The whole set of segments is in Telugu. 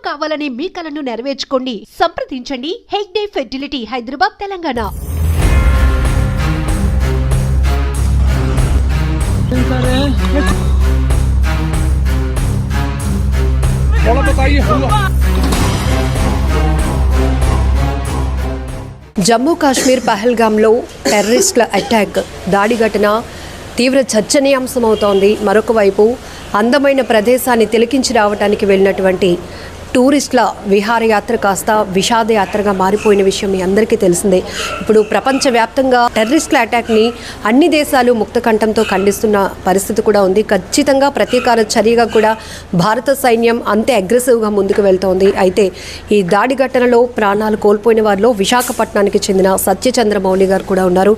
కావాలనే మీ కలను నెరవేర్చుకోండి. సంప్రదించండి హెగ్డే ఫెర్టిలిటీ, హైదరాబాద్, తెలంగాణ. జమ్మూ కాశ్మీర్ పహల్గామ్లో టెర్రరిస్టుల అటాక్ దాడి ఘటన తీవ్ర చర్చనీయాంశమవుతోంది. మరొక వైపు అందమైన ప్రదేశాన్ని తిలకించి రావడానికి వెళ్ళినటువంటి టూరిస్టుల విహారయాత్ర కాస్త విషాదయాత్రగా మారిపోయిన విషయం మీ అందరికీ తెలిసిందే. ఇప్పుడు ప్రపంచవ్యాప్తంగా టెర్రరిస్టుల అటాక్ని అన్ని దేశాలు ముక్తకంఠంతో ఖండిస్తున్న పరిస్థితి కూడా ఉంది. ఖచ్చితంగా ప్రతీకార చర్యగా కూడా భారత సైన్యం అంతే అగ్రెసివ్గా ముందుకు వెళ్తోంది. అయితే ఈ దాడి ఘటనలో ప్రాణాలు కోల్పోయిన వారిలో విశాఖపట్నానికి చెందిన సత్యచంద్రమౌళి గారు కూడా ఉన్నారు.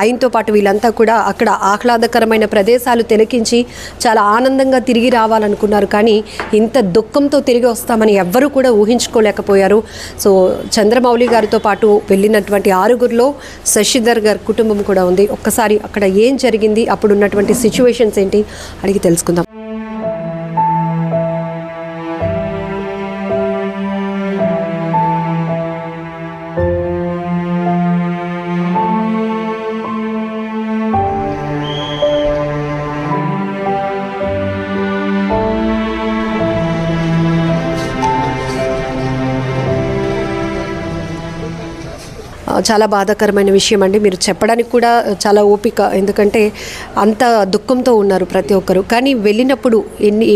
ఆయనతో పాటు వీళ్ళంతా కూడా అక్కడ ఆహ్లాదకరమైన ప్రదేశాలు తిలకించి చాలా ఆనందంగా తిరిగి రావాలనుకున్నారు. కానీ ఇంత దుఃఖంతో తిరిగి వస్తామని ఎవ్వరూ కూడా ఊహించుకోలేకపోయారు. సో చంద్రమౌళి గారితో పాటు వెళ్ళినటువంటి 6గురిలో శశిధర్ గారి కుటుంబం కూడా ఉంది. ఒక్కసారి అక్కడ ఏం జరిగింది, అప్పుడు ఉన్నటువంటి సిచ్యువేషన్స్ ఏంటి అడిగి తెలుసుకుందాం. చాలా బాధాకరమైన విషయం అండి. మీరు చెప్పడానికి కూడా చాలా ఓపిక, ఎందుకంటే అంత దుఃఖంతో ఉన్నారు ప్రతి ఒక్కరు. కానీ వెళ్ళినప్పుడు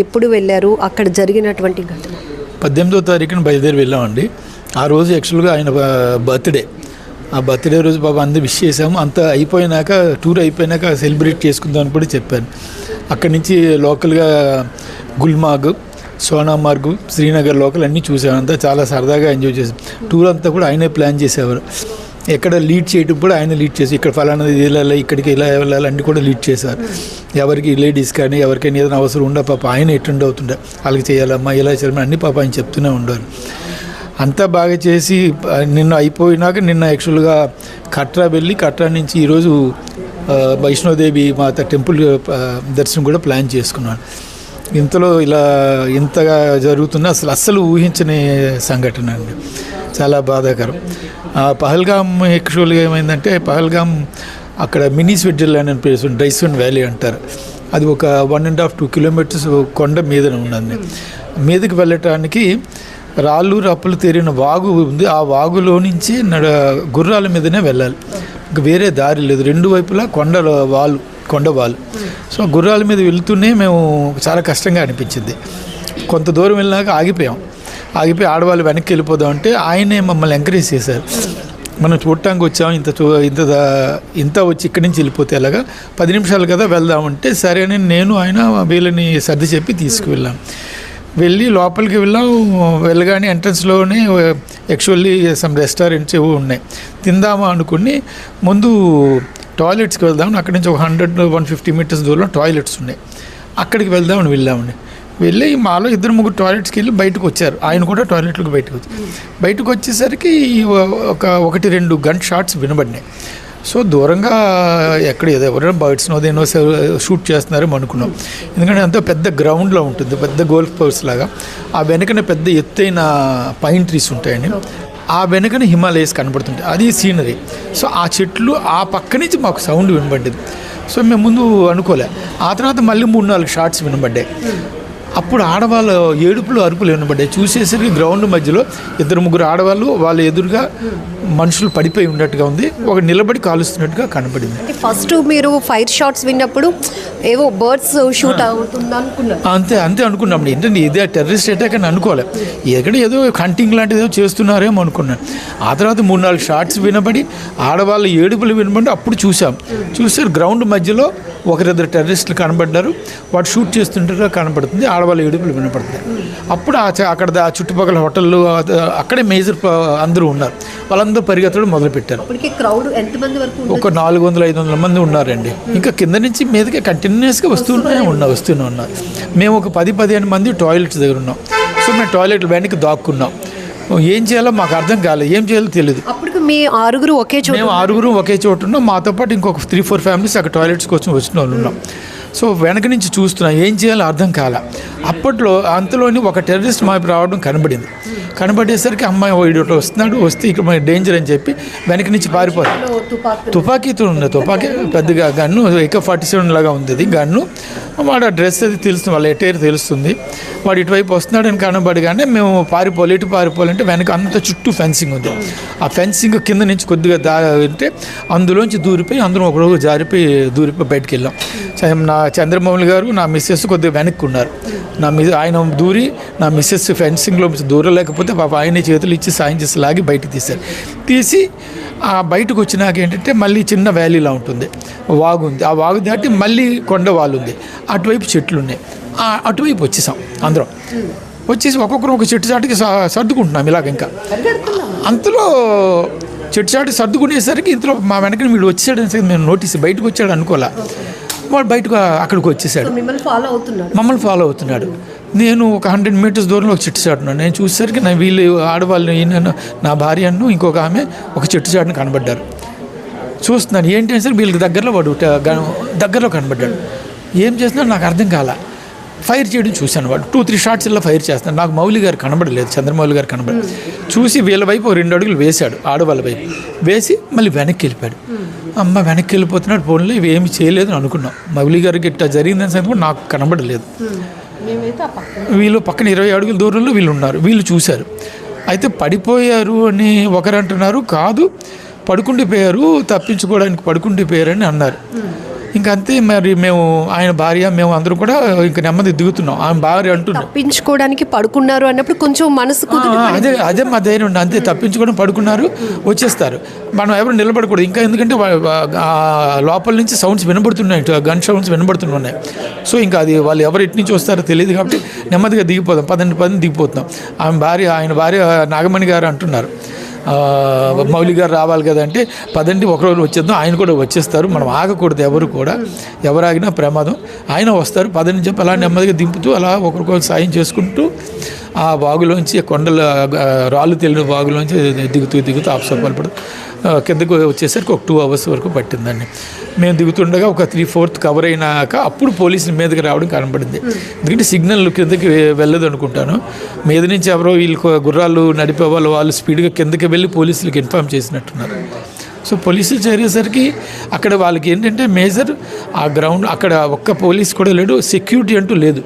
ఎప్పుడు వెళ్ళారు, అక్కడ జరిగినటువంటి ఘటన? 18వ తారీఖున బయలుదేరి వెళ్ళామండి. ఆ రోజు యాక్చువల్గా ఆయన బర్త్డే. ఆ బర్త్డే రోజు బాబా అందరూ విష్ చేసాము. అంతా అయిపోయినాక, టూర్ అయిపోయినాక సెలబ్రేట్ చేసుకుందామని కూడా చెప్పాను. అక్కడి నుంచి లోకల్గా గుల్మార్గ్, సోనామార్గ్, శ్రీనగర్ లోకల్ అన్నీ చూసాము. అంతా చాలా సరదాగా ఎంజాయ్ చేసాం. టూర్ అంతా కూడా ఆయనే ప్లాన్ చేసేవారు. ఎక్కడ లీడ్ చేయడం కూడా ఆయన లీడ్ చేసి, ఇక్కడ ఫలానా వెళ్ళాలి, ఇక్కడికి ఇలా వెళ్ళాలి అన్నీ కూడా లీడ్ చేశారు. ఎవరికి లేడీస్ కానీ ఎవరికైనా ఏదైనా అవసరం ఉండే పాప ఆయన ఎటెండ్ అవుతుండే, వాళ్ళకి చేయాలమ్మా ఇలా చేయాలమ్మా అన్ని పాప ఆయన చెప్తూనే ఉండేవారు. అంతా బాగా చేసి నిన్న అయిపోయినాక నిన్న యాక్చువల్గా కట్రా వెళ్ళి, కట్రా నుంచి ఈరోజు వైష్ణోదేవి మాత టెంపుల్ దర్శనం కూడా ప్లాన్ చేసుకున్నాను. ఇంతలో ఇలా ఇంతగా జరుగుతున్నా అస్సలు ఊహించని సంఘటన అండి. చాలా బాధాకరం. పహల్గామ్ యాక్చువల్గా ఏమైందంటే, పహల్గామ్ అక్కడ మినీ స్విట్జర్లాండ్ అని ప్లేస్ ఉంది, డైసన్ వ్యాలీ అంటారు. అది ఒక 1.5-2 కిలోమీటర్స్ కొండ మీద ఉన్నది. మీదకి వెళ్ళటానికి రాళ్ళు రప్పలు తేరిన వాగు ఉంది. ఆ వాగులో నుంచి గుర్రాల మీదనే వెళ్ళాలి, ఇంకా వేరే దారి లేదు. రెండు వైపులా కొండ వాళ్ళు. సో గుర్రాల మీద వెళ్తూనే మేము చాలా కష్టంగా అనిపించింది. కొంత దూరం వెళ్ళినాక ఆగిపోయి ఆడవాళ్ళు వెనక్కి వెళ్ళిపోదామంటే ఆయనే మమ్మల్ని ఎంకరేజ్ చేశారు. మనం చూడటానికి వచ్చాము, ఇంత వచ్చి ఇక్కడి నుంచి వెళ్ళిపోతే ఎలాగా, 10 నిమిషాలు కదా వెళ్దామంటే సరే అని నేను ఆయన వీళ్ళని సర్ది చెప్పి తీసుకువెళ్ళాం. వెళ్ళి లోపలికి వెళ్ళగానే ఎంట్రన్స్లోనే యాక్చువల్లీ సమ్ రెస్టారెంట్స్ ఏవో ఉన్నాయి. తిందామా అనుకుని ముందు టాయిలెట్స్కి వెళ్దామని, అక్కడి నుంచి ఒక 100-150 మీటర్స్ దూరంలో టాయిలెట్స్ ఉన్నాయి. అక్కడికి వెళ్ళామండి. వెళ్ళి మాలో 2-3 టాయిలెట్స్కి వెళ్ళి బయటకు వచ్చారు. ఆయన కూడా టాయిలెట్లకు బయటకు వచ్చేసరికి 1-2 గన్ షాట్స్ వినబడినాయి. సో దూరంగా ఎక్కడ ఎవరైనా బర్డ్స్ దేనో షూట్ చేస్తున్నారేమో అనుకున్నాం. ఎందుకంటే అంత పెద్ద గ్రౌండ్లో ఉంటుంది, పెద్ద గోల్ఫ్ కోర్స్ లాగా. ఆ వెనకనే పెద్ద ఎత్తైన పైన్ ట్రీస్ ఉంటాయండి. ఆ వెనకన హిమాలయస్ కనబడుతుంటాయి, అది సీనరీ. సో ఆ చెట్లు ఆ పక్క నుంచి మాకు సౌండ్ వినబడ్డది. సో మేము ముందు అనుకోలే. ఆ తర్వాత మళ్ళీ 3-4 షాట్స్ వినబడ్డాయి. అప్పుడు ఆడవాళ్ళ ఏడుపులు అరుపులు వినబడ్డాయి. చూసేసరికి గ్రౌండ్ మధ్యలో 2-3 ఆడవాళ్ళు వాళ్ళ ఎదురుగా మనుషులు పడిపోయి ఉన్నట్టుగా ఉంది, ఒక నిలబడి కాలుస్తున్నట్టుగా కనపడింది. ఫస్ట్ మీరు ఫైర్ షాట్స్ విన్నప్పుడు ఏవో బర్డ్స్ షూట్ అవుతుంది అనుకున్నారు? అంతే అనుకున్నాం. ఏంటంటే ఇదే టెర్రరిస్ట్ అటాక్ అని అనుకోలే, ఎక్కడ ఏదో హంటింగ్ లాంటిది ఏదో చేస్తున్నారేమో అనుకున్నాను. ఆ తర్వాత 3-4 షాట్స్ వినబడి ఆడవాళ్ళ ఏడుపులు వినబడి అప్పుడు చూసారు గ్రౌండ్ మధ్యలో 1-2 టెర్రరిస్టులు కనబడ్డారు. వాడు షూట్ చేస్తుంటారో కనబడుతుంది, ఆడవాళ్ళ ఏడుపులు వినపడుతుంది. అప్పుడు అక్కడ చుట్టుపక్కల హోటళ్ళు అక్కడే మేజర్ అందరూ ఉన్నారు. వాళ్ళందరూ పరిగెత్తడం మొదలుపెట్టారు. ఒక 400-500 మంది ఉన్నారండి. ఇంకా కింద నుంచి మీదకి కంటిన్యూస్గా వస్తూనే ఉన్నారు. మేము ఒక 10-15 మంది టాయిలెట్స్ దగ్గర ఉన్నాం. సో మేము టాయిలెట్ వెనక్కి దాక్కున్నాం. ఏం చేయాలో మాకు అర్థం కాలేదు, ఏం చేయాలో తెలియదు. మీ 6గురు ఒకే చోట? మేము 6గురు ఒకే చోట ఉన్నాం. మాతో పాటు ఇంకొక 3-4 ఫ్యామిలీస్ అక్కడ టాయిలెట్స్ కోసం వచ్చిన వాళ్ళు ఉన్నాం. సో వెనక నుంచి చూస్తున్నా ఏం చేయాలో అర్థం కాల. అప్పట్లో అంతలోని ఒక టెర్రరిస్ట్ మాకు రావడం కనబడేసరికి అమ్మాయి వీడు వస్తున్నాడు, వస్తే ఇక్కడ డేంజర్ అని చెప్పి వెనక నుంచి పారిపోతాడు. తుపాకీతో ఉంది, తుపాకీ పెద్దగా గన్ను AK-47 లాగా ఉంది అది గన్ను. వాడు ఆ డ్రెస్ అది తెలుస్తుంది, వాళ్ళ ఎటైర్ తెలుస్తుంది. వాడు ఇటువైపు వస్తున్నాడని కనబడగానే మేము ఎటు పారిపోవాలంటే వెనక అంత చుట్టూ ఫెన్సింగ్ ఉంది. ఆ ఫెన్సింగ్ కింద నుంచి కొద్దిగా అంటే అందులోంచి దూరిపోయి అందరం ఒకరోజు దూరిపోయి బయటకు వెళ్ళాం. నా చంద్రమౌళి గారు నా మిస్సెస్ కొద్దిగా వెనక్కి ఉన్నారు. ఆయన దూరి నా మిస్సెస్ ఫెన్సింగ్లో దూరలేకపోతే పాప ఆయన చేతులు ఇచ్చి సాయం చేసి లాగి బయటకు తీసి ఆ బయటకు వచ్చినాక ఏంటంటే మళ్ళీ చిన్న వ్యాలీలా ఉంటుంది, వాగు ఉంది. ఆ వాగు దాటి మళ్ళీ కొండ వాళ్ళు ఉంది, అటువైపు చెట్లు ఉన్నాయి. అటువైపు వచ్చేసాం అందరం. వచ్చేసి ఒక్కొక్కరు ఒక చెట్టు చాటుకి సర్దుకుంటున్నాం ఇలాగ. ఇంకా అంతలో చెట్టు చాటు సర్దుకునేసరికి ఇంతలో మా వెనక వీడు వచ్చాడని మేము నోటీస్ బయటకు వచ్చాడు అనుకోలే. వాడు బయటకు అక్కడికి వచ్చేసాడు, మమ్మల్ని ఫాలో అవుతున్నాడు. నేను ఒక 100 మీటర్స్ దూరంలో ఒక చెట్టు చాటున్నాను. నేను చూసేసరికి వీళ్ళు ఆడవాళ్ళు నా భార్యను ఇంకొక ఆమె ఒక చెట్టు చాటును కనబడ్డారు. చూస్తున్నాను ఏంటి అని సరే వీళ్ళకి దగ్గరలో కనబడ్డాడు. ఏం చేస్తున్నాడు నాకు అర్థం కాల. ఫైర్ చేయడం చూశాను. వాడు 2-3 షాట్స్ ఇలా ఫైర్ చేస్తాను. నాకు మౌలి గారు కనబడలేదు, చంద్రమౌళి గారు కనబడలేదు. చూసి వీళ్ళ వైపు 2 అడుగులు వేశాడు, ఆడవాళ్ళ వైపు వేసి మళ్ళీ వెనక్కి వెళ్ళిపోయాడు. అమ్మ వెనక్కి వెళ్ళిపోతున్నాడు, ఫోన్లో ఇవి ఏమి చేయలేదు అని అనుకున్నాం. మౌలి గారికి ఇట్లా జరిగిందని సంగతి కూడా నాకు కనబడలేదు. వీళ్ళు పక్కన 20 అడుగుల దూరంలో వీళ్ళు ఉన్నారు. వీళ్ళు చూశారు. అయితే పడిపోయారు అని ఒకరు అంటున్నారు, కాదు పడుకుండిపోయారు, తప్పించుకోవడానికి పడుకుండిపోయారని అన్నారు. ఇంకా అంతే. మరి మేము ఆయన భార్య మేము అందరం కూడా ఇంకా నెమ్మది దిగుతున్నాం. ఆమె భార్య అంటున్నాం తప్పించుకోవడానికి పడుకున్నారు అన్నప్పుడు కొంచెం మనసుకు అదే మా ధైర్యం ఉండి అంతే. తప్పించుకోవడం పడుకున్నారు, వచ్చేస్తారు. మనం ఎవరు నిలబడకూడదు ఇంకా, ఎందుకంటే లోపల నుంచి సౌండ్స్ వినబడుతున్నాయి, గన్ సౌండ్స్ వినబడుతున్నాయి. సో ఇంకా అది వాళ్ళు ఎవరు ఎటు నుంచి వస్తారో తెలియదు కాబట్టి నెమ్మదిగా దిగిపోతాం. 10 దిగిపోతున్నాం. ఆయన భార్య నాగమణి గారు అంటున్నారు, మౌలి గారు రావాలి కదా అంటే పదండి ఒకరోజు వచ్చేద్దాం, ఆయన కూడా వచ్చేస్తారు, మనం ఆగకూడదు ఎవరు కూడా, ఎవరు ఆగినా ప్రమాదం, ఆయన వస్తారు పదని చెప్పి అలా నెమ్మదిగా దింపుతూ అలా ఒకరికొకరు సాయం చేసుకుంటూ ఆ వాగులోంచి కొండల రాళ్ళు తెలియని వాగులోంచి దిగుతూ ఆప్సపడపడు కిందకు వచ్చేసరికి ఒక 2 అవర్స్ వరకు పట్టిందండి. మేము దిగుతుండగా ఒక 3/4 కవర్ అయినాక అప్పుడు పోలీసుల మీదకి రావడం కనబడింది. ఎందుకంటే సిగ్నల్ కిందకి వెళ్ళదు అనుకుంటాను. మీద నుంచి ఎవరో వీళ్ళు గుర్రాలు నడిపే వాళ్ళు స్పీడ్గా కిందకి వెళ్ళి పోలీసులకు ఇన్ఫార్మ్ చేసినట్టున్నారు. సో పోలీసులు చేరేసరికి అక్కడ వాళ్ళకి ఏంటంటే మేజర్ ఆ గ్రౌండ్ అక్కడ ఒక్క పోలీస్ కూడా లేడు, సెక్యూరిటీ అంటూ లేదు.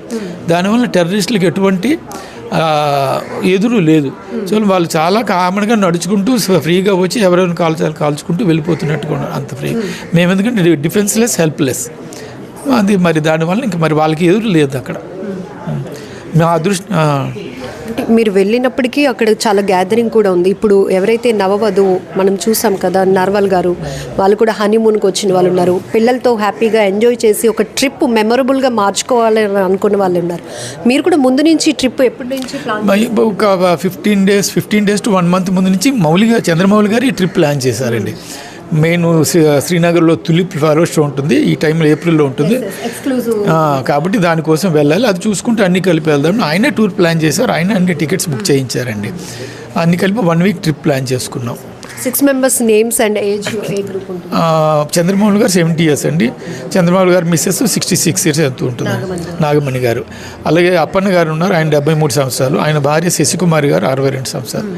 దానివల్ల టెర్రరిస్టులకు ఎటువంటి ఎదురు లేదు. సో వాళ్ళు చాలా కామన్గా నడుచుకుంటూ ఫ్రీగా వచ్చి ఎవరైనా కాల్చుకుంటూ వెళ్ళిపోతున్నట్టుగా ఉన్నారు, అంత ఫ్రీ. మేము ఎందుకంటే డిఫెన్స్లెస్, హెల్ప్లెస్ అది. మరి దానివల్ల ఇంకా మరి వాళ్ళకి ఎదురు లేదు అక్కడ. మా అదృష్టం మీరు వెళ్ళినప్పటికీ అక్కడ చాలా గ్యాదరింగ్ కూడా ఉంది. ఇప్పుడు ఎవరైతే నవవధువు మనం చూసాం కదా, నర్వాల్ గారు వాళ్ళు కూడా హనీమూన్కి వచ్చిన వాళ్ళు ఉన్నారు. పిల్లలతో హ్యాపీగా ఎంజాయ్ చేసి ఒక ట్రిప్ మెమొరబుల్గా మార్చుకోవాలని అనుకున్న వాళ్ళు ఉన్నారు. మీరు కూడా ముందు నుంచి ట్రిప్ ఎప్పటి నుంచి ప్లాన్? ఒక 15 days to 1 month ముందు నుంచి చంద్రమౌళి గారు ఈ ట్రిప్ ప్లాన్ చేశారండి. మెయిన్ శ్రీనగర్లో తులిప్ ఫ్లవర్ షో ఉంటుంది, ఈ టైంలో ఏప్రిల్లో ఉంటుంది కాబట్టి దానికోసం వెళ్ళాలి. అది చూసుకుంటూ అన్నీ కలిపి వెళ్దాం. ఆయనే టూర్ ప్లాన్ చేశారు, ఆయన అన్ని టికెట్స్ బుక్ చేయించారండి. అన్ని కలిపి 1 week ట్రిప్ ప్లాన్ చేసుకున్నాం. 6 members names and age A group ఉంటుంది? చంద్రమౌళి గారు 70 years అండి. చంద్రమౌళి గారు మిస్సెస్ 66 years ఎంత ఉంటుంది, నాగమణి గారు. అలాగే అప్పన్న గారు ఉన్నారు, ఆయన 73 సంవత్సరాలు. ఆయన భార్య శశికుమారి గారు 62 సంవత్సరాలు.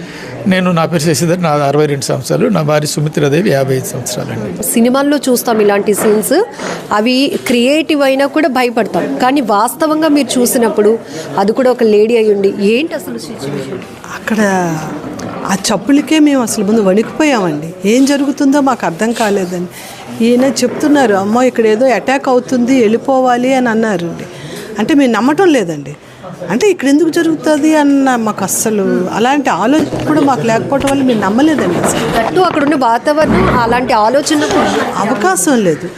నేను నా పేరు శశిధర్, నా 62 సంవత్సరాలు. నా భార్య సుమిత్రాదేవి 55 సంవత్సరాలు అండి. సినిమాల్లో చూస్తాం ఇలాంటి సీన్స్, అవి క్రియేటివ్ అయినా కూడా భయపడతాం. కానీ వాస్తవంగా మీరు చూసినప్పుడు అది కూడా ఒక లేడీ అయి ఉండి ఏంటి అసలు సిచ్యువేషన్ అక్కడ ఆ చప్పులకే మేము అసలు ముందు వణికిపోయామండి. ఏం జరుగుతుందో మాకు అర్థం కాలేదని. ఈయన చెప్తున్నారు, అమ్మో ఇక్కడ ఏదో అటాక్ అవుతుంది వెళ్ళిపోవాలి అని అన్నారు. అంటే మేము నమ్మటం లేదండి. అంటే ఇక్కడ ఎందుకు జరుగుతుంది అన్న మాకు అస్సలు అలాంటి ఆలోచన కూడా మాకు లేకపోవడం వల్ల మేము నమ్మలేదండి. అసలు అక్కడ ఉన్న వాతావరణం అలాంటి ఆలోచన అవకాశం లేదు.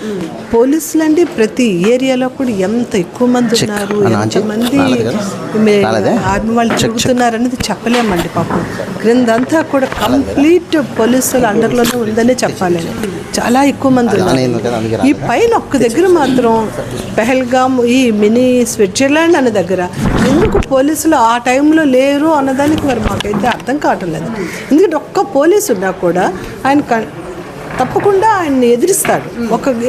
పోలీసులు అండి ప్రతి ఏరియాలో కూడా ఎంత ఎక్కువ మంది ఉన్నారు, ఎంతమంది ఆర్మీ వాళ్ళు తిరుగుతున్నారు అనేది చెప్పలేమండి. పాపం క్రిందంతా కూడా కంప్లీట్ పోలీసుల అండర్లోనే ఉందనే చెప్పాలి. చాలా ఎక్కువ మంది ఉన్నారు. ఈ పైన ఒక్క దగ్గర మాత్రం పెహల్గామ్, ఈ మినీ స్విట్జర్లాండ్ అనే దగ్గర ఎందుకు పోలీసులు ఆ టైంలో లేరు అన్నదానికి మరి మాకైతే అర్థం కావటం లేదు. ఎందుకంటే ఒక్క పోలీసు ఉన్నా కూడా ఆయన తప్పకుండా ఆయన్ని ఎదిరిస్తాడు.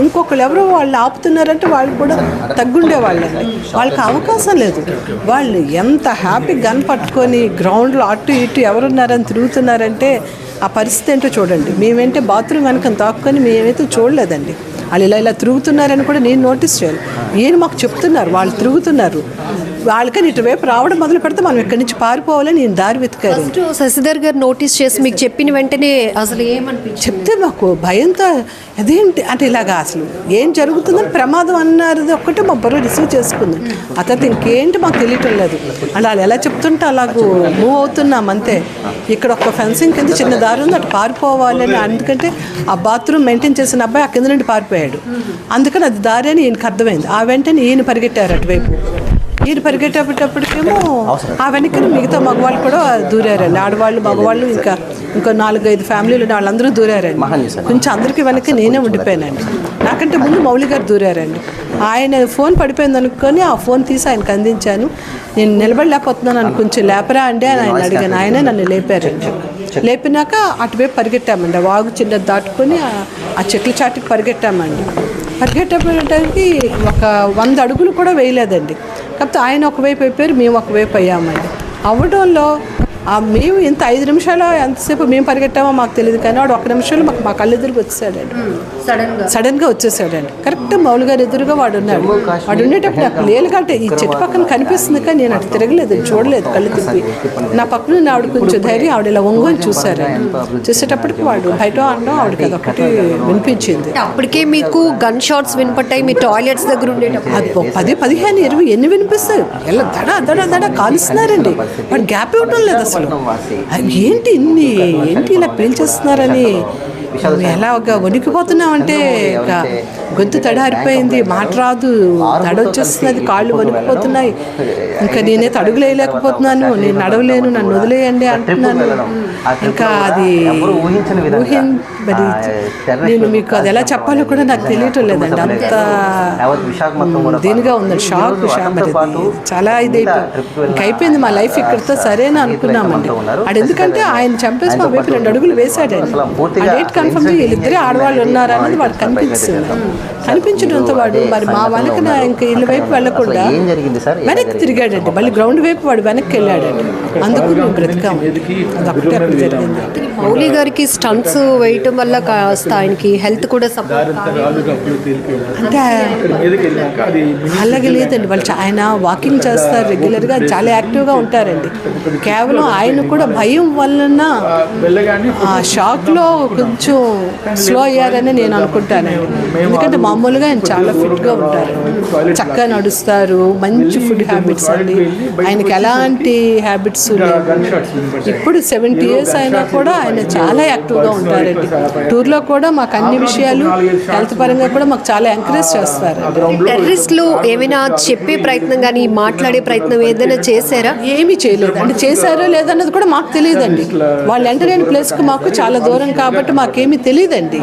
ఇంకొకరు ఎవరో వాళ్ళు ఆపుతున్నారంటే వాళ్ళు కూడా తగ్గుండే వాళ్ళండి. వాళ్ళకి అవకాశం లేదు. వాళ్ళు ఎంత హ్యాపీ గన్ పట్టుకొని గ్రౌండ్లో అటు ఇటు ఎవరున్నారని తిరుగుతున్నారంటే ఆ పరిస్థితి ఏంటో చూడండి. మేమేంటే బాత్రూమ్ వెనక దాక్కుని మేమైతే చూడలేదండి. వాళ్ళు ఇలా తిరుగుతున్నారని కూడా నేను నోటీస్ చేయాలి. ఈయన మాకు చెప్తున్నారు వాళ్ళు తిరుగుతున్నారు. వాళ్ళకని ఇటువైపు రావడం మొదలు పెడితే మనం ఇక్కడి నుంచి పారిపోవాలని నేను దారి వెతికారు. శశిధర్ గారు నోటీస్ చేసి మీకు చెప్పిన వెంటనే అసలు ఏమనిపించింది? చెప్తే మాకు భయంతో అదేంటి అంటే ఇలాగా అసలు ఏం జరుగుతుందని ప్రమాదం అన్నది ఒక్కటే మా బుర్ర రిసీవ్ చేసుకుంది. ఆ తర్వాత ఇంకేంటి మాకు తెలియటం లేదు. అలా వాళ్ళు ఎలా చెప్తుంటే అలాగూ మూవ్ అవుతున్నాం అంతే. ఇక్కడ ఒక ఫెన్సింగ్ కింద చిన్న దారి ఉంది, అటు పారిపోవాలని. ఎందుకంటే ఆ బాత్రూమ్ మెయింటైన్ చేసిన అబ్బాయి ఆ కింద నుండి పారిపోయాడు. అందుకని అది దారి అని ఈయనకు అర్థమైంది. ఆ వెంటనే ఈయన పరిగెట్టారు అటువైపు. ఈయన పరిగెట్టేటప్పటికేమో ఆ వెనక్కి మిగతా మగవాళ్ళు కూడా దూరారండి. ఆడవాళ్ళు మగవాళ్ళు ఇంకో 4-5 ఫ్యామిలీలు వాళ్ళందరూ దూరారండి. కొంచెం అందరికీ వెనక్కి నేనే ఉండిపోయానండి. నాకంటే ముందు మౌలి గారు దూరారండి. ఆయన ఫోన్ పడిపోయింది అనుకొని ఆ ఫోన్ తీసి ఆయనకు అందించాను. నేను నిలబడలేకపోతున్నాను అని కొంచెం లేపరా అండి అని ఆయన అడిగాను. ఆయనే నన్ను లేపారండి. లేపినాక అటువైపు పరిగెట్టామండి. ఆ వాగు చిన్న దాటుకొని ఆ చెట్ల చాటుకి పరిగెట్టామండి. పరిగెట్టడానికి ఒక 100 అడుగులు కూడా వేయలేదండి. కాకపోతే ఆయన ఒకవైపు అయిపోయారు, మేము ఒకవైపు అయ్యామండి. అవ్వడంలో మేము ఇంత 5 నిమిషాలు ఎంతసేపు మేము పరిగెట్టామో మాకు తెలియదు, కానీ వాడు 1 నిమిషంలో మా కళ్ళు ఎదురుగా వచ్చేసాడండి. సడన్గా వచ్చేసాడండి. కరెక్ట్ మౌలి గారు ఎదురుగా వాడు ఉన్నాడు. వాడు ఉండేటప్పుడు నాకు లేలుగంటే ఈ చెట్టు పక్కన కనిపిస్తుంది, కానీ నేను అటు తిరగలేదు, చూడలేదు, కళ్ళు తిప్పి. నా పక్కన ఆవిడ కొంచెం ధైర్యం, ఆవిడ ఇలా ఒంగోని చూసారండి. చూసేటప్పటికి వాడు బయట అనడం ఆవిడకి అదొకటి వినిపించింది. అప్పటికే మీకు గన్ షాట్స్ వినపట్టాయి మీ టాయిలెట్స్ దగ్గర ఉండేటప్పుడు. అది 10, 15, 20 ఎన్ని వినిపిస్తాయి. ఎలా దడ కాలుస్తున్నారండి. వాడు గ్యాప్ ఇవ్వడం లేదు అసలు. ఏంటి ఇలా పీల్చేస్తున్నారని ఎలాగా వణికిపోతున్నామంటే గొంతు తడారిపోయింది, మాట రాదు, తడొచ్చేస్తున్నది, కాళ్ళు వణికిపోతున్నాయి. ఇంకా నేనైతే అడుగులు వేయలేకపోతున్నాను, నేను నడవలేను, నన్ను వదిలేయండి అంటున్నాను. ఇంకా అది మరి నేను మీకు అది ఎలా చెప్పాలో కూడా నాకు తెలియటం లేదండి. అంత దీనిగా ఉందండి. షాక్ మరి చాలా ఇది ఇంకా అయిపోయింది మా లైఫ్ ఇక్కడితో సరేనా అనుకున్నామండి. అది ఎందుకంటే ఆయన చంపేసి మా వైపు 2 అడుగులు వేశాడండి. ఆ డేట్ కన్ఫర్మ్ వీళ్ళిద్దరే ఆడవాళ్ళు ఉన్నారా అనేది వాడు కనిపించడంతో వాడు మరి మా వెనక ఇంకా ఇళ్ళ వైపు వెళ్ళకుండా వెనక్కి తిరిగాడండి. మళ్ళీ గ్రౌండ్ వైపు వాడు వెనక్కి వెళ్ళాడండి. అందుకు మేము బ్రతికాము. అదొకటే అక్కడ జరిగింది. మౌలి గారికి స్టంట్స్ వేయటం వల్ల కాస్త ఆయనకి హెల్త్ కూడా అంటే అలాగే లేదండి. వాళ్ళు ఆయన వాకింగ్ చేస్తారు రెగ్యులర్గా, చాలా యాక్టివ్గా ఉంటారండి. కేవలం ఆయన కూడా భయం వలన ఆ షాక్లో కొంచెం స్లో అయ్యారని నేను అనుకుంటానండి. ఎందుకంటే మామూలుగా ఆయన చాలా ఫిట్గా ఉంటారు, చక్కగా నడుస్తారు, మంచి ఫుడ్ హ్యాబిట్స్ అండి. ఆయనకి ఎలాంటి హ్యాబిట్స్ లేవు. ఇప్పుడు 70 years అయినా కూడా ఆయన చాలా యాక్టివ్గా ఉంటారండి. టూర్లో కూడా మాకు అన్ని విషయాలు హెల్త్ పరంగా కూడా మాకు చాలా ఎంకరేజ్ చేస్తారు. టెర్రరిస్టులు ఏమైనా చెప్పే ప్రయత్నం కానీ మాట్లాడే ప్రయత్నం ఏదైనా చేశారా? ఏమీ చేయలేదు అంటే చేశారో లేదన్నది కూడా మాకు తెలియదండి. వాళ్ళు ఎంటర్ అయిన ప్లేస్కి మాకు చాలా దూరం కాబట్టి మాకేమీ తెలియదండి.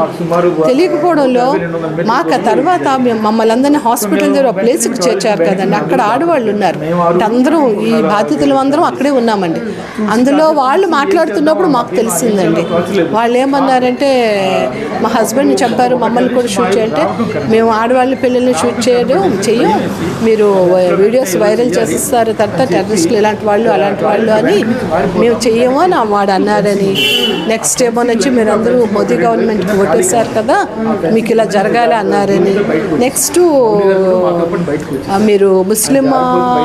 తెలియకపోవడంలో మాకు ఆ తర్వాత మమ్మల్ని అందరినీ హాస్పిటల్ దగ్గర ఒక ప్లేస్కి చేర్చారు కదండి. అక్కడ ఆడవాళ్ళు ఉన్నారు, అందరం ఈ బాధితులు అందరం అక్కడే ఉన్నామండి. అందులో వాళ్ళు మాట్లాడుతున్నప్పుడు మాకు తెలిసిందండి. వాళ్ళు ఏమన్నారంటే మా హస్బెండ్ని చెప్పారు, మమ్మల్ని కూడా షూట్ చేయంటే మేము ఆడవాళ్ళ పిల్లల్ని షూట్ చెయ్యం, మీరు వీడియోస్ వైరల్ చేస్తారు, తర్వాత టెర్రరిస్టులు ఇలాంటి వాళ్ళు అలాంటి వాళ్ళు అని మేము చెయ్యము అని వాడు అన్నారని. నెక్స్ట్ ఏమో నుంచి మీరు అందరూ మోదీ గవర్నమెంట్కి ఓటేశారు కదా, మీకు ఇలా జరగాలి అన్నారని. నెక్స్ట్ మీరు ముస్లిం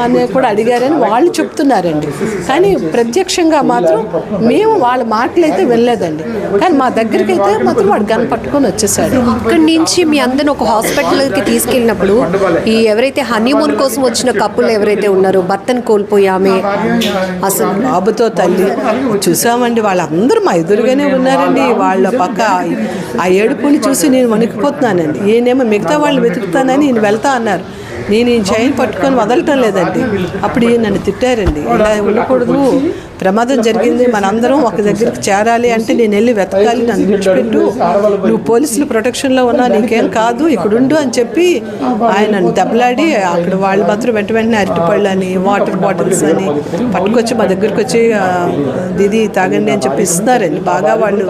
అని కూడా అడిగారని వాళ్ళు చెప్తున్నారండి. కానీ ప్రత్యక్షంగా మాత్రం మేము వాళ్ళ మాటలు అయితే వెళ్ళలేదండి. కానీ మా దగ్గరికి అయితే మాత్రం వాడు గన్ పట్టుకొని వచ్చేసాడు. అక్కడి నుంచి మీ అందరిని ఒక హాస్పిటల్కి తీసుకెళ్ళినప్పుడు ఈ ఎవరైతే హనీమూన్ కోసం వచ్చిన కప్పులు ఎవరైతే ఉన్నారో, భర్తను కోల్పోయామే, అసలు బాబుతో తల్లి చూసామండి. వాళ్ళందరూ మా ఎదురుగానే ఉన్నారండి. వాళ్ళ పక్క ఆ ఏడుపుని చూసి నేను వణికిపోతున్నానండి. ఈయనేమో మిగతా వాళ్ళు వెతుకుతానని ఈయన వెళ్తా అన్నారు. నేను ఈ చైన్ పట్టుకొని వదలటం లేదండి. అప్పుడు ఈయన నన్ను తిట్టారండి, ఇలా ఉండకూడదు, ప్రమాదం జరిగింది, మనందరం ఒక దగ్గరికి చేరాలి అంటే నేను వెళ్ళి వెతకాలి, నన్ను విడిచిపెట్టు, నువ్వు పోలీసుల ప్రొటెక్షన్లో ఉన్నా, నీకేం కాదు, ఇక్కడ ఉండు అని చెప్పి ఆయన దెబ్బలాడి అక్కడ వాళ్ళు మాత్రం వెంటనే అరటిపళ్ళు అని వాటర్ బాటిల్స్ అని పట్టుకొచ్చి మా దగ్గరికి వచ్చి దీది తాగండి అని చెప్పి ఇస్తున్నారండి. బాగా వాళ్ళు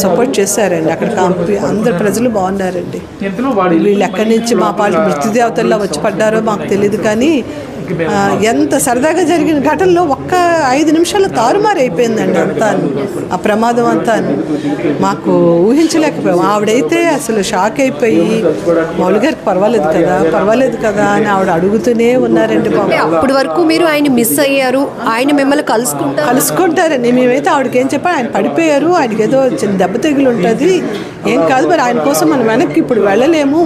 సపోర్ట్ చేశారండి. అక్కడ అందరు ప్రజలు బాగున్నారండి. వీళ్ళు ఎక్కడి నుంచి మా పాలు మృత్యుదేవతల్లో వచ్చి పడ్డారో మాకు తెలియదు, కానీ ఎంత సరదాగా జరిగిన ఘటనలో ఒక్క 5 నిమిషాలు తారుమారు అయిపోయిందండి అంతా, ఆ ప్రమాదం అంతా మాకు ఊహించలేకపోయాం. ఆవిడైతే అసలు షాక్ అయిపోయి మౌలి గారికి పర్వాలేదు కదా అని ఆవిడ అడుగుతూనే ఉన్నారండి. అప్పటి వరకు మీరు ఆయన మిస్ అయ్యారు, ఆయన మిమ్మల్ని కలుసుకుంటారండి. మేమైతే ఆవిడకి ఏం చెప్పా, ఆయన పడిపోయారు, ఆయనకి ఏదో చిన్న దెబ్బ తెగులు ఉంటుంది, ఏం కాదు, మరి ఆయన కోసం మనం వెనక్కి ఇప్పుడు వెళ్ళలేము,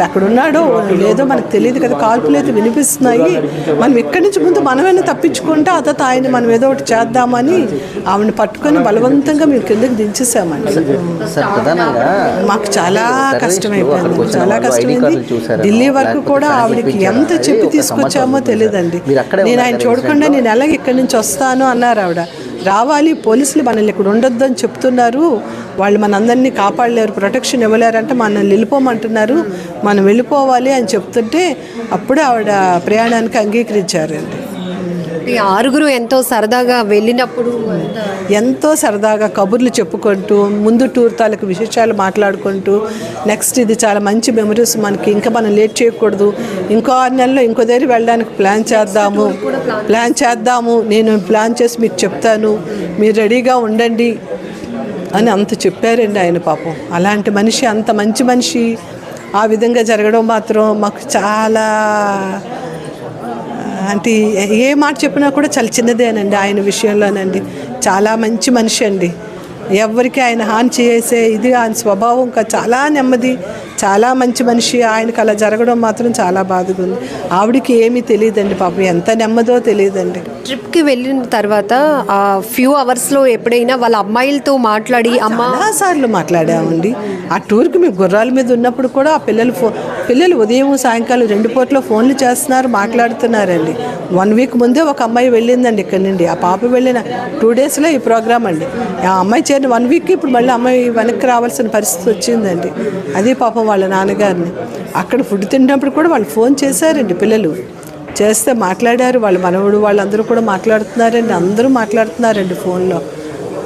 అక్కడ ఉన్నాడో లేదో మనకు తెలియదు కదా, కాల్పులు అయితే వినిపిస్తున్నాయి, మనం ఇక్కడి నుంచి ముందు మనమైనా తప్పించుకుంటే ఆ తర్వాత ఆయన మనం ఏదో ఒకటి చేద్దామని ఆవిడని పట్టుకొని బలవంతంగా మేము కిందకి దించేసామండి. మాకు చాలా కష్టమైపోయింది, చాలా కష్టమైంది. ఢిల్లీ వరకు కూడా ఆవిడకి ఎంత చెప్పి తీసుకొచ్చామో తెలియదండి. నేను ఆయన చూడకుండా నేను ఎలాగ ఇక్కడి నుంచి వస్తాను అన్నారు ఆవిడ. రావాలి, పోలీసులు మనల్ని ఇక్కడ ఉండొద్దు అని చెప్తున్నారు, వాళ్ళు మనందరినీ కాపాడలేరు, ప్రొటెక్షన్ ఇవ్వలేరంటే మనల్ని వెళ్ళిపోమంటున్నారు, మనం వెళ్ళిపోవాలి అని చెప్తుంటే అప్పుడే ఆవిడ ప్రయాణానికి అంగీకరించారండి. ఆరుగురు ఎంతో సరదాగా వెళ్ళినప్పుడు ఎంతో సరదాగా కబుర్లు చెప్పుకుంటూ ముందు టూర్ తాలూకు విశేషాలు మాట్లాడుకుంటూ నెక్స్ట్ ఇది చాలా మంచి మెమరీస్ మనకి, ఇంకా మనం లేట్ చేయకూడదు, ఇంకో 6 నెలల్లో ఇంకో దగ్గర వెళ్ళడానికి ప్లాన్ చేద్దాము, నేను ప్లాన్ చేసి మీకు చెప్తాను, మీరు రెడీగా ఉండండి అని అంత చెప్పారండి ఆయన. పాపం అలాంటి మనిషి, అంత మంచి మనిషి ఆ విధంగా జరగడం మాత్రం మాకు చాలా, అంటే ఏ మాట చెప్పినా కూడా చాలా చిన్నదేనండి ఆయన విషయంలోనండి. చాలా మంచి మనిషి అండి, ఎవరికి ఆయన హాని చేసే ఇది ఆయన స్వభావం చాలా నెమ్మది, చాలా మంచి మనిషి. ఆయనకు అలా జరగడం మాత్రం చాలా బాధగా ఉంది. ఆవిడికి ఏమీ తెలియదండి పాపం, ఎంత నెమ్మదో తెలియదండి. ట్రిప్కి వెళ్ళిన తర్వాత ఆ ఫ్యూ అవర్స్లో ఎప్పుడైనా వాళ్ళ అమ్మాయిలతో మాట్లాడి చాలాసార్లు మాట్లాడామండి. ఆ టూర్కి మేము గుర్రాల మీద ఉన్నప్పుడు కూడా ఆ పిల్లలు ఉదయం సాయంకాలం 2 పూటలో ఫోన్లు చేస్తున్నారు, మాట్లాడుతున్నారండి. 1 వీక్ ముందే ఒక అమ్మాయి వెళ్ళిందండి ఇక్కడ నుండి. ఆ పాప వెళ్ళిన 2 డేస్లో ఈ ప్రోగ్రామ్ అండి. ఆ అమ్మాయి చేరిన 1 వీక్కి ఇప్పుడు మళ్ళీ అమ్మాయి వెనక్కి రావాల్సిన పరిస్థితి వచ్చిందండి. అదే పాపం వాళ్ళ నాన్నగారిని అక్కడ ఫుడ్ తిన్నప్పుడు కూడా వాళ్ళు ఫోన్ చేశారండి. పిల్లలు చేస్తే మాట్లాడారు, వాళ్ళ మనవడు వాళ్ళందరూ కూడా మాట్లాడుతున్నారండి, అందరూ మాట్లాడుతున్నారండి ఫోన్లో.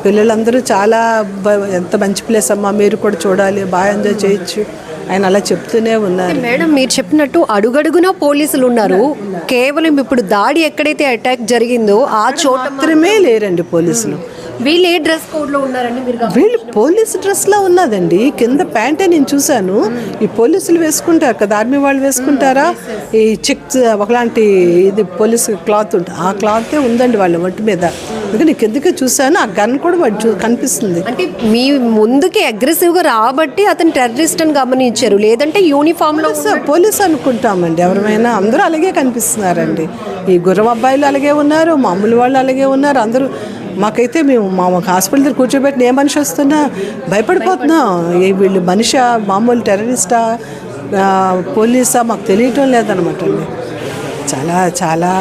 పిల్లలందరూ చాలా ఎంత మంచి ప్లేస్ అమ్మా, మీరు కూడా చూడాలి, బాగా ఎంజాయ్ చేయొచ్చు ఆయన అలా చెప్తూనే ఉన్నారు. మేడం మీరు చెప్పినట్టు అడుగడుగునా పోలీసులు ఉన్నారు, కేవలం ఇప్పుడు దాడి ఎక్కడైతే అటాక్ జరిగిందో ఆ చోట మాత్రమే లేరండి పోలీసులు. వీళ్ళు ఏ డ్రెస్ కోడ్లో ఉన్నారండి? వీళ్ళు పోలీసు డ్రెస్లో ఉన్నదండి, కింద ప్యాంటే నేను చూశాను. ఈ పోలీసులు వేసుకుంటారు కదా, ఆర్మీ వాళ్ళు వేసుకుంటారా, ఈ చెక్స్ ఒకలాంటి ఇది పోలీసు క్లాత్ ఉంటుంది, ఆ క్లాతే ఉందండి వాళ్ళ ఒంటి మీద. అందుకని కిందకే చూశాను, ఆ గన్ కూడా వాడు కనిపిస్తుంది. అంటే మీ ముందుకి అగ్రెసివ్గా రాబట్టి అతను టెర్రరిస్ట్ అని గమనించారు, లేదంటే యూనిఫామ్లో పోలీసు అనుకుంటామండి. ఎవరైనా అందరూ అలాగే కనిపిస్తున్నారండి. ఈ గుర్రం అబ్బాయిలు అలాగే ఉన్నారు, మామూలు వాళ్ళు అలాగే ఉన్నారు, అందరూ. మాకైతే మేము హాస్పిటల్ దగ్గర కూర్చోబెట్టిన ఏ మనిషి వస్తున్నా భయపడిపోతున్నాం. వీళ్ళు మనిషా, మామూలు టెర్రరిస్టా, పోలీసా మాకు తెలియటం లేదనమాట అండి. చాలా చాలా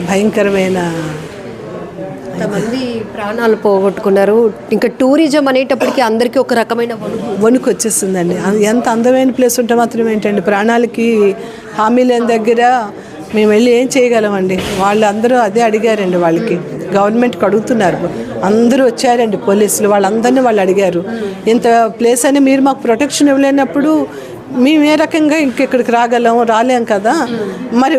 భయంకరమైన, కొంతమంది ప్రాణాలు పోగొట్టుకున్నారు. ఇంకా టూరిజం అనేటప్పటికీ అందరికీ ఒక రకమైన వణుకు వచ్చేస్తుందండి. ఎంత అందమైన ప్లేస్ ఉంటే మాత్రం ఏంటండి, ప్రాణాలకి హామీ లేని దగ్గర మేము వెళ్ళి ఏం చేయగలమండి. వాళ్ళు అందరూ అదే అడిగారండి, వాళ్ళకి గవర్నమెంట్కి అడుగుతున్నారు. అందరూ వచ్చారండి పోలీసులు, వాళ్ళందరినీ వాళ్ళు అడిగారు, ఇంత ప్లేస్ అని మీరు మాకు ప్రొటెక్షన్ ఇవ్వలేనప్పుడు మేము ఏ రకంగా ఇంకెక్కడికి రాలేం కదా. మరి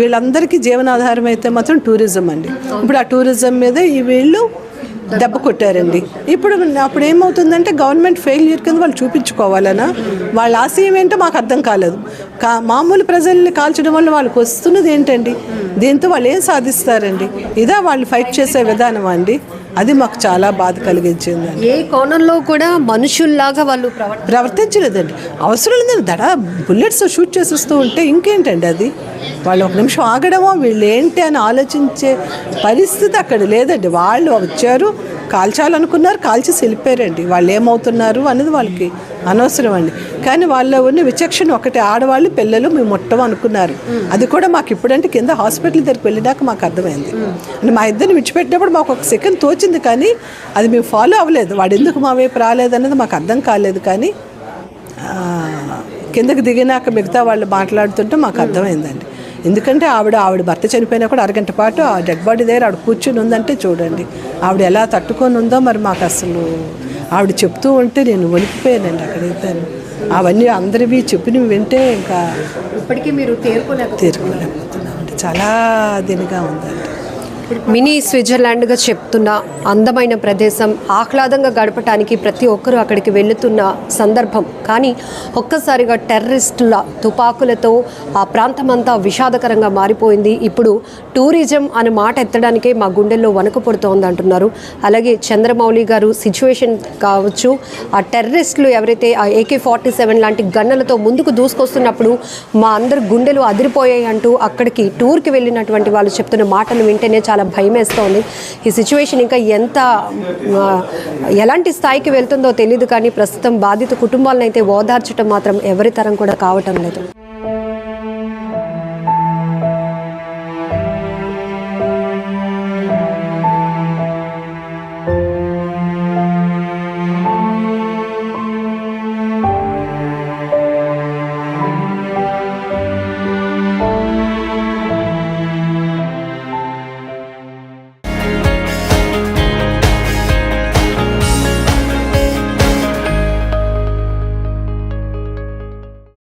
వీళ్ళందరికీ జీవనాధారం అయితే మాత్రం టూరిజం అండి. ఇప్పుడు ఆ టూరిజం మీద ఈ వీళ్ళు దెబ్బ కొట్టారండి. అప్పుడు ఏమవుతుందంటే గవర్నమెంట్ ఫెయిల్యూర్ కింద వాళ్ళు చూపించుకోవాలనా, వాళ్ళ ఆశయం ఏంటో మాకు అర్థం కాలేదు. మామూలు ప్రజల్ని కాల్చడం వల్ల వాళ్ళకి వస్తున్నది ఏంటండి, దీంతో వాళ్ళు ఏం సాధిస్తారండి? ఇదా వాళ్ళు ఫైట్ చేసే విధానం అండి. అది మాకు చాలా బాధ కలిగించిందండి. ఏ కోణంలో కూడా మనుషుల్లాగా వాళ్ళు ప్రవర్తించలేదండి. అవసరం లేదండి, బుల్లెట్స్ షూట్ చేసేస్తూ ఉంటే ఇంకేంటండి అది. వాళ్ళు ఒక నిమిషం ఆగడమో వీళ్ళు ఏంటి అని ఆలోచించే పరిస్థితి అక్కడ లేదండి. వాళ్ళు వచ్చారు, కాల్చాలనుకున్నారు, కాల్చేసి వెళ్ళిపోయారండి. వాళ్ళు ఏమవుతున్నారు అనేది వాళ్ళకి అనవసరం అండి. కానీ వాళ్ళ ఉన్న విచక్షణ ఒకటి, ఆడవాళ్ళు పిల్లలు మేము ముట్టం అనుకున్నారు. అది కూడా మాకు ఇప్పుడంటే కింద హాస్పిటల్ దగ్గరికి వెళ్ళినాక మాకు అర్థమైంది. అంటే మా ఇద్దరిని విడిచిపెట్టినప్పుడు మాకు ఒక సెకండ్ తోచింది, కానీ అది మేము ఫాలో అవ్వలేదు. వాడు ఎందుకు మా వైపు రాలేదన్నది మాకు అర్థం కాలేదు. కానీ కిందకి దిగినాక మిగతా వాళ్ళు మాట్లాడుతుంటే మాకు అర్థమైందండి. ఎందుకంటే ఆవిడ భర్త చనిపోయినా కూడా అరగంట పాటు ఆ డెడ్ బాడీ దగ్గర ఆవిడ కూర్చుని ఉందంటే చూడండి ఆవిడ ఎలా తట్టుకొని ఉందో. మరి మాకు అసలు ఆవిడ చెప్తూ ఉంటే నేను వణికిపోయానండి అక్కడైతే. అవన్నీ అందరివి చెప్పినవి వింటే ఇంకా ఇప్పటికీ మీరు తీరుకోలేకపోతున్నామండి. చాలా దీనిగా ఉందండి. మినీ స్విట్జర్లాండ్గా చెప్తున్న అందమైన ప్రదేశం, ఆహ్లాదంగా గడపటానికి ప్రతి ఒక్కరూ అక్కడికి వెళుతున్న సందర్భం. కానీ ఒక్కసారిగా టెర్రరిస్టుల తుపాకులతో ఆ ప్రాంతమంతా విషాదకరంగా మారిపోయింది. ఇప్పుడు టూరిజం అనే మాట ఎత్తడానికే మా గుండెల్లో వణుకు పుడుతోంది అంటున్నారు. అలాగే చంద్రమౌళి గారు సిచ్యువేషన్ కావచ్చు, ఆ టెర్రరిస్టులు ఎవరైతే ఆ AK-47 లాంటి గన్నలతో ముందుకు దూసుకొస్తున్నప్పుడు మా అందరి గుండెలు అదిరిపోయాయి అంటూ అక్కడికి టూర్కి వెళ్ళినటువంటి వాళ్ళు చెప్తున్న మాటలు వింటేనే చాలా భయం వేస్తోంది. ఈ సిచ్యువేషన్ ఇంకా ఎలాంటి స్థాయికి వెళ్తుందో తెలియదు. కానీ ప్రస్తుతం బాధిత కుటుంబాలను అయితే ఓదార్చడం మాత్రం ఎవరి తరం కూడా కావటం లేదు.